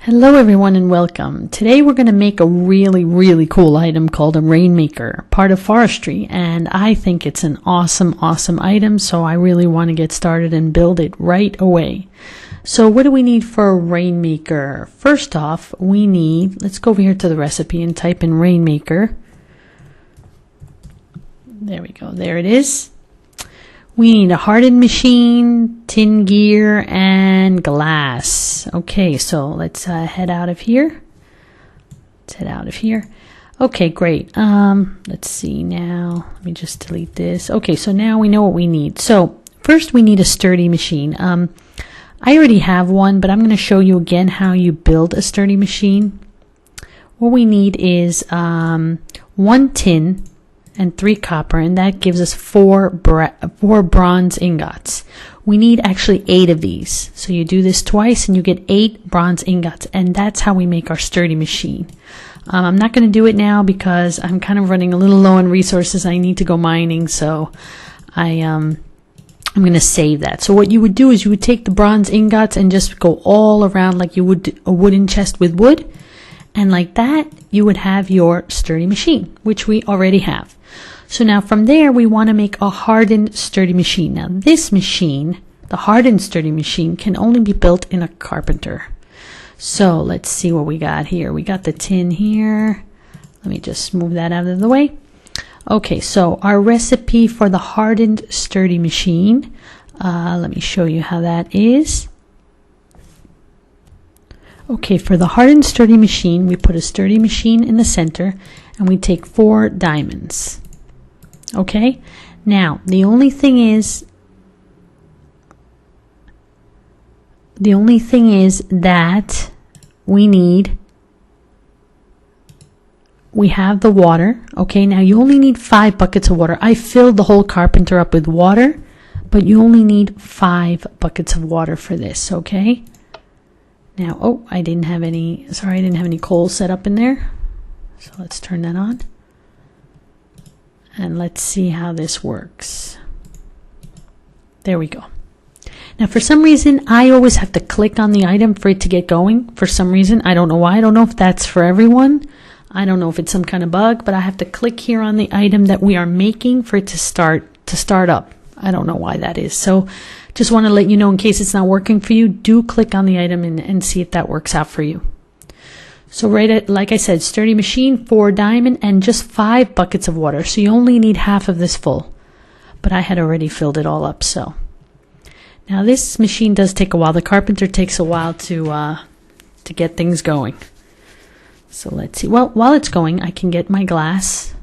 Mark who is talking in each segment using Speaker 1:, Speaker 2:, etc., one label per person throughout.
Speaker 1: Hello everyone and welcome. Today we're going to make a really cool item called a Rainmaker, part of Forestry, and I think it's an awesome item, so I really want to get started and build it right away. So what do we need for a Rainmaker? First off, we need, let's go over here to the recipe and type in Rainmaker. There we go, there it is. We need a hardened machine, tin gear, and glass. Okay, so let's head out of here. Okay, great. Let's see now. Let me just delete this. Okay, so now we know what we need. So first we need a sturdy machine. I already have one, but I'm going to show you again how you build a sturdy machine. What we need is 1 tin and 3 copper, and that gives us 4 bronze ingots. We need actually 8 of these. So you do this twice and you get 8 bronze ingots, and that's how we make our sturdy machine. I'm not going to do it now because I'm kind of running a little low on resources. I need to go mining, so I'm going to save that. So what you would do is you would take the bronze ingots and just go all around like you would a wooden chest with wood. And like that, you would have your sturdy machine, which we already have. So now from there, we want to make a hardened sturdy machine. Now this machine, the hardened sturdy machine, can only be built in a carpenter. So let's see what we got here. We got the tin here. Let me just move that out of the way. Okay, so our recipe for the hardened sturdy machine, let me show you how that is. Okay, for the hardened sturdy machine, we put a sturdy machine in the center and we take 4 diamonds. Okay, now the only thing is that we have the water. Okay, now you only need 5 buckets of water. I filled the whole carpenter up with water, but you only need 5 buckets of water for this. Okay. Now, oh, I didn't have any coal set up in there. So let's turn that on. And let's see how this works. There we go. Now, for some reason, I always have to click on the item for it to get going. For some reason, I don't know why. I don't know if that's for everyone. I don't know if it's some kind of bug, but I have to click here on the item that we are making for it to start up. I don't know why that is. So just want to let you know, in case it's not working for you, do click on the item and see if that works out for you. So like I said, sturdy machine, 4 diamond, and just 5 buckets of water. So you only need half of this full. But I had already filled it all up. So now this machine does take a while. The carpenter takes a while to get things going. So let's see. Well, while it's going, I can get my glass.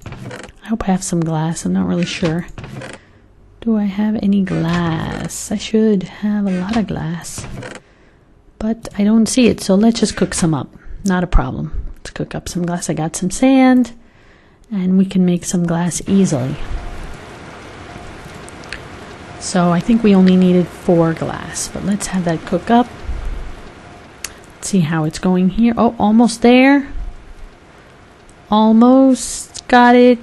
Speaker 1: I hope I have some glass. I'm not really sure. Do I have any glass? I should have a lot of glass, but I don't see it, so let's just cook some up. Not a problem. Let's cook up some glass. I got some sand, and we can make some glass easily. So I think we only needed 4 glass, but let's have that cook up. Let's see how it's going here. Oh, almost there. Almost got it.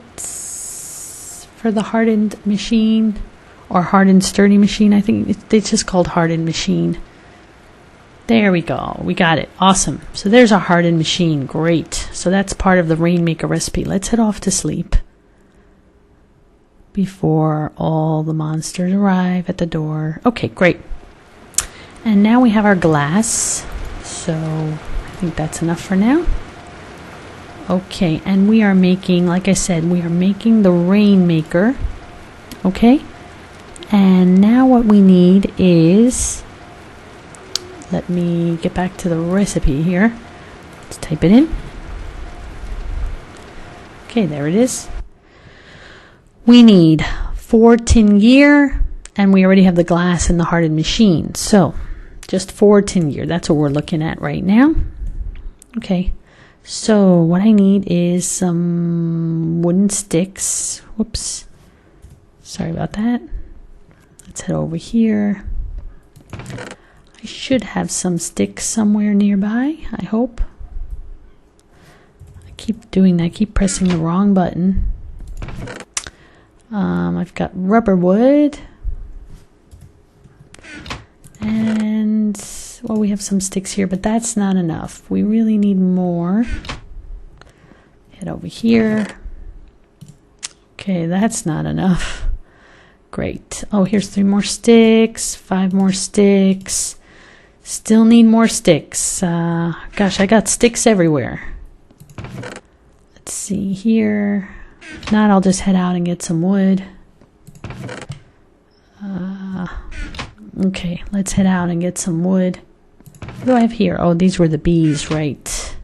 Speaker 1: For the hardened machine, or hardened sturdy machine, I think it's just called hardened machine. There we go, we got it. Awesome. So there's our hardened machine. Great. So that's part of the Rainmaker recipe. Let's head off to sleep before all the monsters arrive at the door. Okay, great. And now we have our glass, so I think that's enough for now. Okay, and we are making, like I said, we are making the Rainmaker. Okay, and now what we need is, let me get back to the recipe here. Let's type it in. Okay, there it is. We need 4 tin gear, and we already have the glass in the hardened machine. So, just 4 tin gear. That's what we're looking at right now. Okay. So what I need is some wooden sticks. Whoops. Sorry about that. Let's head over here. I should have some sticks somewhere nearby, I hope. I keep doing that. I keep pressing the wrong button. I've got rubber wood. And Well, we have some sticks here, but that's not enough. We really need more. Head over here. Okay, that's not enough. Great. Oh, here's 3 more sticks, 5 more sticks. Still need more sticks. Gosh, I got sticks everywhere. Let's see here. If not, I'll just head out and get some wood. Okay, let's head out and get some wood. What do I have here? Oh, these were the bees, right.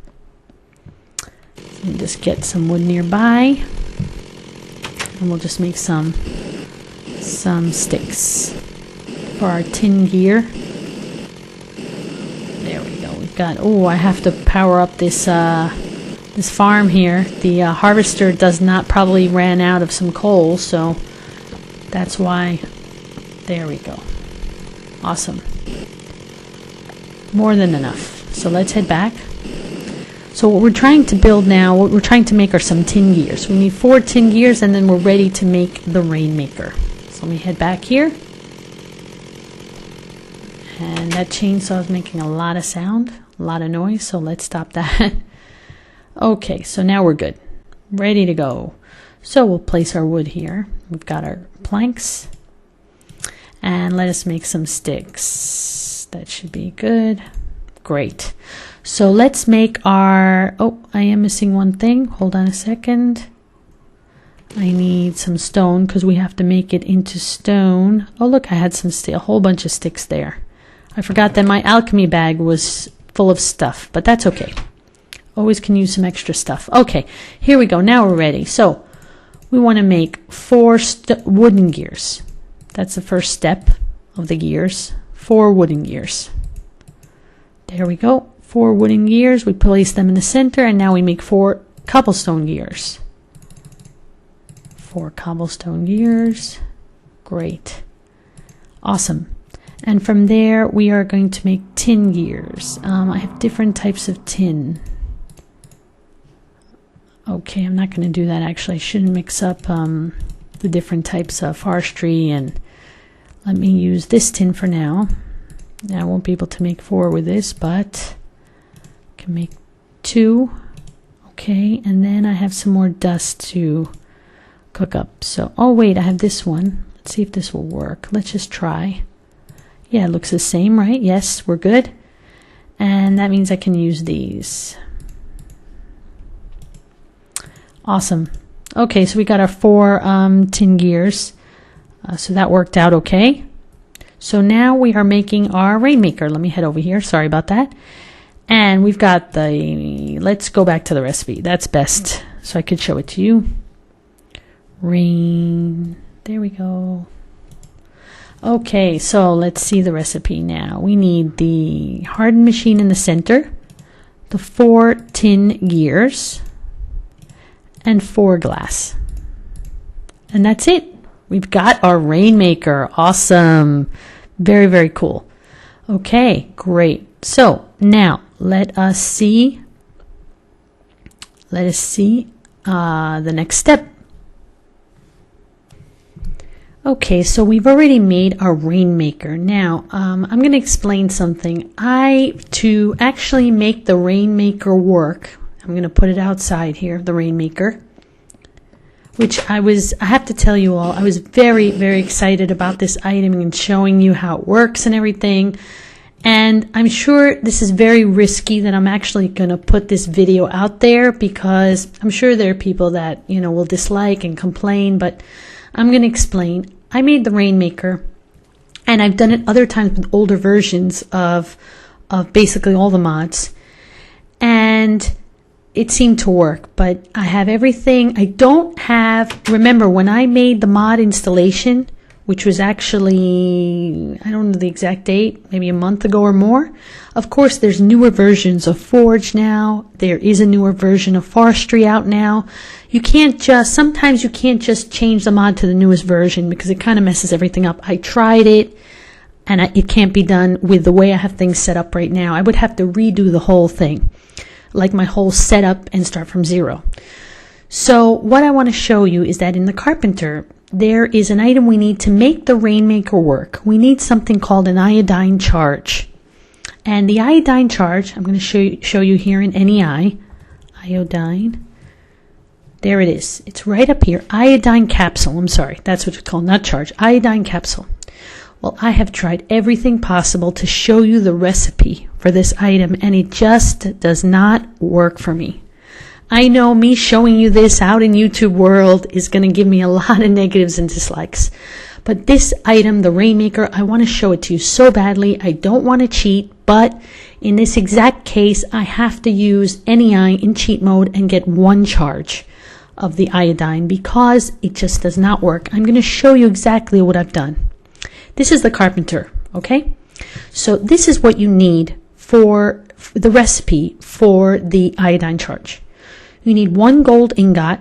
Speaker 1: Let me just get some wood nearby. And we'll just make some sticks for our tin gear. There we go. We've got, oh, I have to power up this this farm here. The harvester does not probably ran out of some coal, so that's why. There we go. Awesome. More than enough. So let's head back. So what we're trying to build now, what we're trying to make are some tin gears. We need 4 tin gears, and then we're ready to make the Rainmaker. So let me head back here. And that chainsaw is making a lot of sound, a lot of noise, so let's stop that. Okay, so now we're good. Ready to go. So we'll place our wood here. We've got our planks. And let us make some sticks. That should be good. Great. So let's make our, oh, I am missing one thing. Hold on a second. I need some stone because we have to make it into stone. Oh, look, I had a whole bunch of sticks there. I forgot that my alchemy bag was full of stuff, but that's okay. Always can use some extra stuff. Okay, here we go. Now we're ready. So we want to make 4 wooden gears. That's the first step of the gears. 4 wooden gears. There we go. 4 wooden gears. We place them in the center, and now we make 4 cobblestone gears. 4 cobblestone gears. Great. Awesome. And from there, we are going to make tin gears. I have different types of tin. Okay, I'm not going to do that actually. I shouldn't mix up the different types of forestry, and let me use this tin for now. Now I won't be able to make 4 with this, but I can make 2. Okay, and then I have some more dust to cook up. So, oh wait, I have this one. Let's see if this will work. Let's just try. Yeah, it looks the same, right? Yes, we're good. And that means I can use these. Awesome. Okay, so we got our 4 tin gears. So that worked out okay. So now we are making our Rainmaker. Let me head over here. Sorry about that. And we've got the, let's go back to the recipe. That's best, so I could show it to you. There we go. Okay, so let's see the recipe now. We need the hardened machine in the center, the 4 tin gears, and 4 glass. And that's it. We've got our Rainmaker. Awesome. Very, very cool. Okay, great. So now let us see the next step. Okay, so we've already made our Rainmaker. Now, I'm going to explain something. To actually make the Rainmaker work, I'm going to put it outside here, the Rainmaker, which I have to tell you all, I was very, very excited about this item and showing you how it works and everything. And I'm sure this is very risky that I'm actually going to put this video out there, because I'm sure there are people that, will dislike and complain, but I'm going to explain. I made the Rainmaker, and I've done it other times with older versions of basically all the mods, and it seemed to work. But I have everything. I don't have, remember when I made the mod installation, which was actually, I don't know the exact date, maybe a month ago or more. Of course, there's newer versions of Forge now. There is a newer version of Forestry out now. Sometimes you can't just change the mod to the newest version because it kind of messes everything up. I tried it, and it can't be done with the way I have things set up right now. I would have to redo the whole thing, like my whole setup, and start from zero. So what I want to show you is that in the Carpenter, there is an item we need to make the Rainmaker work. We need something called an iodine charge. And the iodine charge, I'm going to show you here in NEI, iodine. There it is. It's right up here. Iodine capsule. I'm sorry. That's what it's called, not charge. Iodine capsule. Well, I have tried everything possible to show you the recipe for this item, and it just does not work for me. I know me showing you this out in YouTube world is going to give me a lot of negatives and dislikes. But this item, the Rainmaker, I want to show it to you so badly. I don't want to cheat, but in this exact case, I have to use NEI in cheat mode and get one charge of the iodine because it just does not work. I'm going to show you exactly what I've done. This is the carpenter, okay? So this is what you need for the recipe for the iodine charge. You need 1 gold ingot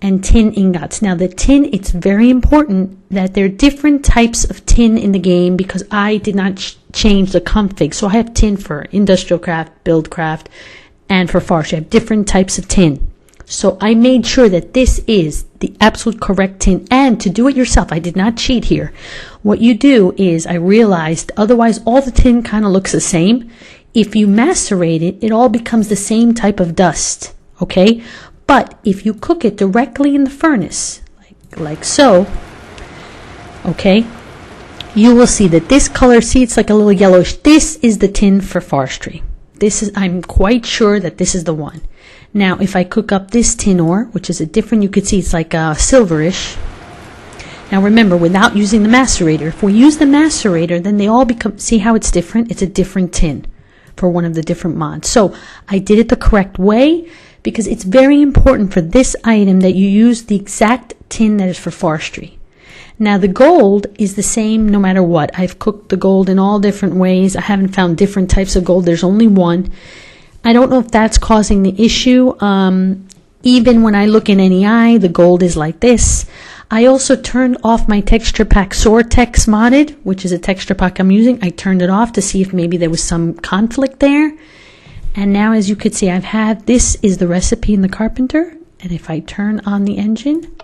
Speaker 1: and tin ingots. Now the tin, it's very important that there are different types of tin in the game because I did not change the config. So I have tin for industrial craft, build craft, and for forestry. I have different types of tin. So I made sure that this is the absolute correct tin, and to do it yourself, I did not cheat here. What you do is, I realized otherwise all the tin kind of looks the same. If you macerate it, it all becomes the same type of dust, okay? But if you cook it directly in the furnace, like so, okay, you will see that this color, see it's like a little yellowish, this is the tin for forestry. This is, I'm quite sure that this is the one. Now, if I cook up this tin ore, which is a different, you could see it's like silverish. Now remember, without using the macerator, if we use the macerator, then they all become, see how it's different? It's a different tin for one of the different mods. So I did it the correct way because it's very important for this item that you use the exact tin that is for forestry. Now the gold is the same no matter what. I've cooked the gold in all different ways. I haven't found different types of gold. There's only one. I don't know if that's causing the issue. Even when I look in NEI, the gold is like this. I also turned off my texture pack Sortex modded, which is a texture pack I'm using. I turned it off to see if maybe there was some conflict there. And now, as you could see, I've had, this is the recipe in the carpenter. And if I turn on the engine,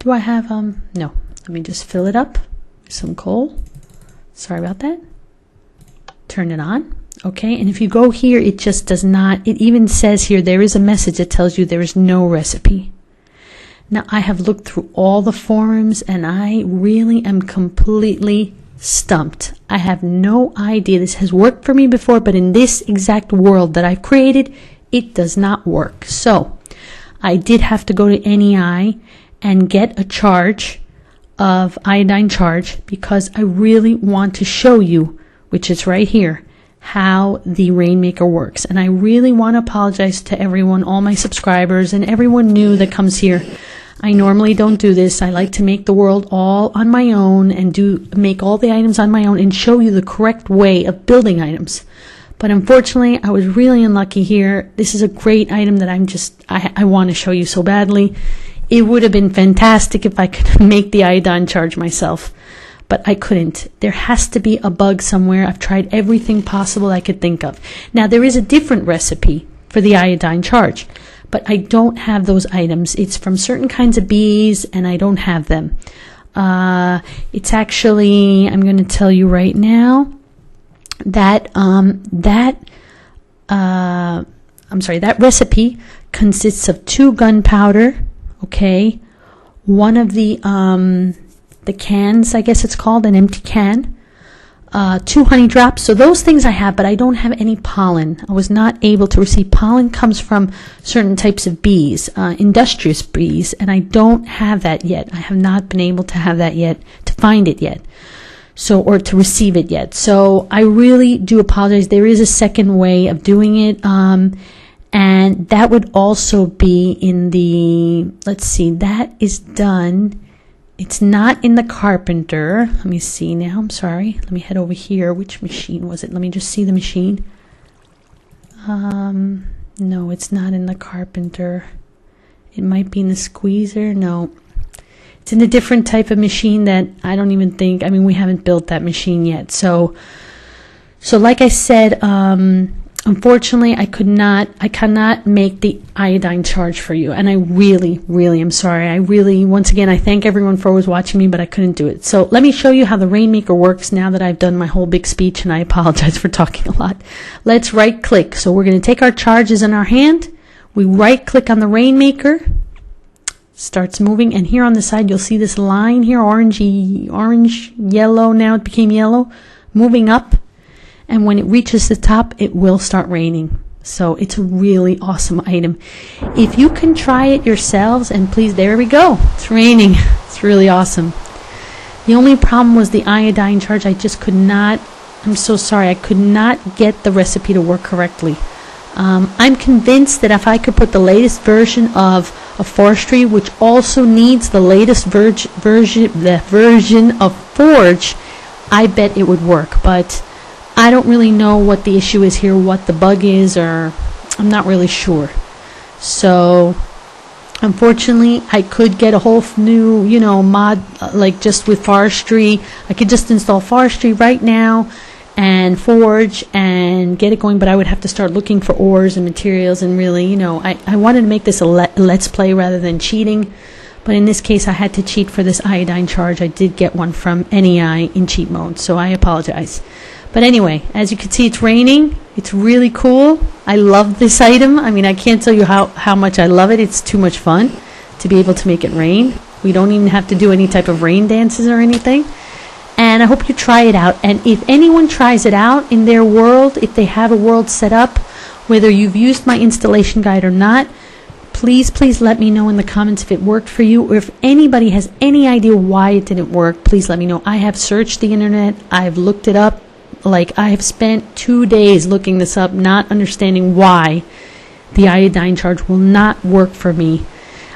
Speaker 1: do I have, no, let me just fill it up with some coal. Sorry about that. Turn it on. Okay, and if you go here, it just does not, it even says here, there is a message that tells you there is no recipe. Now, I have looked through all the forums and I really am completely stumped. I have no idea. This has worked for me before, but in this exact world that I've created, it does not work. So, I did have to go to NEI and get a charge of iodine charge because I really want to show you, which is right here, how the Rainmaker works. And I really want to apologize to everyone, all my subscribers and everyone new that comes here. I normally don't do this. I like to make the world all on my own and make all the items on my own and show you the correct way of building items. But unfortunately, I was really unlucky here. This is a great item that I want to show you so badly. It would have been fantastic if I could make the iodine charge myself. But I couldn't. There has to be a bug somewhere. I've tried everything possible I could think of. Now, there is a different recipe for the iodine charge, but I don't have those items. It's from certain kinds of bees, and I don't have them. It's actually, I'm going to tell you right now, that that recipe consists of 2 gunpowder, okay, one of the cans, I guess it's called, an empty can, 2 honey drops. So those things I have, but I don't have any pollen. I was not able to receive pollen. Comes from certain types of bees, industrious bees, and I don't have that yet. I have not been able to have that yet, to find it yet, so, or to receive it yet. So I really do apologize. There is a second way of doing it, and that would also be in the, let's see, that is done. It's not in the carpenter. Let me see now. I'm sorry. Let me head over here. Which machine was it? Let me just see the machine. No, it's not in the carpenter. It might be in the squeezer. No. It's in a different type of machine that I don't even think, I mean, we haven't built that machine yet. So like I said, unfortunately, I cannot make the iodine charge for you, and I really, really am sorry. Once again, I thank everyone for always watching me, but I couldn't do it. So let me show you how the Rainmaker works now that I've done my whole big speech, and I apologize for talking a lot. Let's right click. So we're going to take our charges in our hand. We right click on the Rainmaker, starts moving, and here on the side you'll see this line here, orange, yellow, now it became yellow, moving up. And when it reaches the top, it will start raining. So it's a really awesome item. If you can try it yourselves, and please, there we go. It's raining. It's really awesome. The only problem was the iodine charge. I just could not, I'm so sorry, I could not get the recipe to work correctly. I'm convinced that if I could put the latest version of Forestry, which also needs the latest version of Forge, I bet it would work. But I don't really know what the issue is here, what the bug is, or I'm not really sure. So unfortunately, I could get a whole new, mod, like just with Forestry. I could just install Forestry right now and Forge and get it going, but I would have to start looking for ores and materials, and really, I wanted to make this a let's play rather than cheating. But in this case, I had to cheat for this iodine charge. I did get one from NEI in cheat mode, so I apologize. But anyway, as you can see, it's raining. It's really cool. I love this item. I mean, I can't tell you how much I love it. It's too much fun to be able to make it rain. We don't even have to do any type of rain dances or anything. And I hope you try it out. And if anyone tries it out in their world, if they have a world set up, whether you've used my installation guide or not, please let me know in the comments if it worked for you, or if anybody has any idea why it didn't work, please let me know. I have searched the internet. I've looked it up. Like, I have spent 2 days looking this up, not understanding why the iodine charge will not work for me.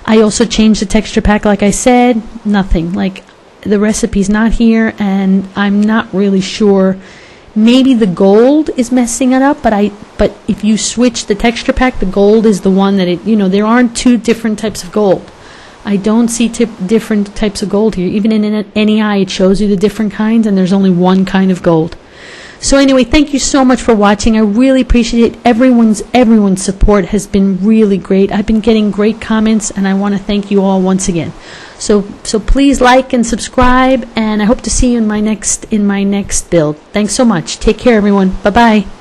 Speaker 1: I also changed the texture pack, like I said, nothing. Like, the recipe's not here, and I'm not really sure. Maybe the gold is messing it up, but if you switch the texture pack, the gold is the one that there aren't 2 different types of gold. I don't see different types of gold here. Even in NEI, it shows you the different kinds, and there's only one kind of gold. So anyway, thank you so much for watching. I really appreciate it. Everyone's support has been really great. I've been getting great comments, and I want to thank you all once again. So please like and subscribe, and I hope to see you in my next build. Thanks so much. Take care, everyone. Bye-bye.